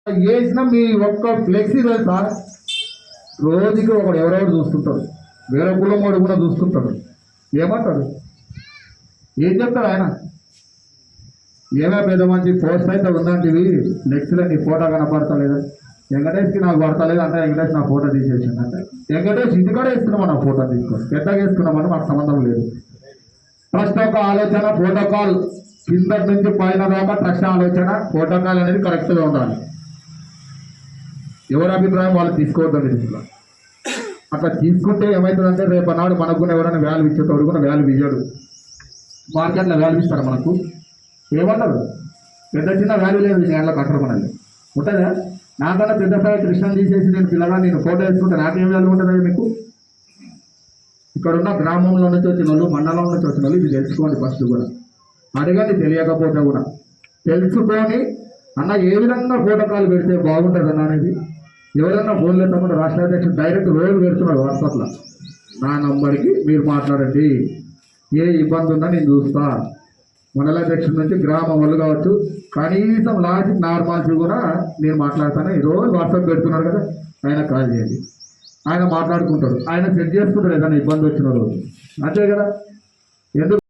వేసిన మీ ఒక్క ఫ్లెక్సీ తెలుసా, రోజుకి ఒకడు ఎవరెవరు చూస్తుంటాడు, వేరే కులం వాడు కూడా చూస్తుంటాడు. ఏమంటాడు, ఏం చెప్తాడు ఆయన? ఏమే పెద్ద మంచి పోస్ట్ అయితే ఉందంటివి, ఫ్లెక్సీలో నీ ఫోటో కనపడతలేదా? వెంకటేష్కి నాకు పడతలేదు అంటే వెంకటేష్ నా ఫోటో తీసేసింది అంటే, వెంకటేష్ ఇంటికాడ వేసుకున్నామా నా ఫోటో తీసుకొని, పెద్దగా వేసుకున్నామని మాకు సంబంధం లేదు. ట్రస్ట్ ఒక ఆలోచన, ప్రోటోకాల్ కింద నుంచి పైన దాకా ట్రస్ట్ ఆలోచన, ప్రోటోకాల్ అనేది కరెక్ట్గా ఉండాలి. ఎవరి అభిప్రాయం వాళ్ళు తీసుకోవద్దండి దీంట్లో. అట్లా తీసుకుంటే ఏమవుతుందంటే రేపు నాడు మనకు కూడా ఎవరైనా వాల్యూ ఇచ్చేటోడు కూడా వాల్యూ ఇయ్యాడు. మార్కెట్లో వాల్యూ ఇస్తారు మనకు, ఏమంటారు? పెద్ద చిన్న వాల్యూ లేదు నేను కట్టరు మనల్ని ఉంటుందా? నాకన్నా పెద్ద స్థాయి కృష్ణను తీసేసి నేను పిల్లగా నేను ఫోటో వేసుకుంటే నాకేం వాల్యూ ఉంటుందా మీకు? ఇక్కడ ఉన్న గ్రామంలో నుంచి వచ్చిన వాళ్ళు, మండలం నుంచి వచ్చిన వాళ్ళు ఇది తెలుసుకోండి. ఫస్ట్ కూడా అడగండి, తెలియకపోతే కూడా తెలుసుకొని అన్న ఏ విధంగా ప్రోటోకాల్ పెడితే బాగుంటుంది అన్న అనేది. ఎవరన్నా ఫోన్ లేకుండా రాష్ట్ర అధ్యక్షుడు డైరెక్ట్ రోజు పెడుతున్నాడు వాట్సాప్లో, నా నంబర్కి మీరు మాట్లాడండి, ఏ ఇబ్బంది ఉన్నా నేను చూస్తా. మండలాధ్యక్షుడి నుంచి గ్రామం వాళ్ళు కావచ్చు, కనీసం లాజిక్ నార్మాలిటీ కూడా నేను మాట్లాడతాను. ఈరోజు వాట్సాప్ పెడుతున్నారు కదా, ఆయన కాల్ చేయండి, ఆయన మాట్లాడుకుంటాడు, ఆయన సెట్ చేసుకుంటాడు ఏదైనా ఇబ్బంది వచ్చిన రోజు, అంతే కదా. ఎందుకు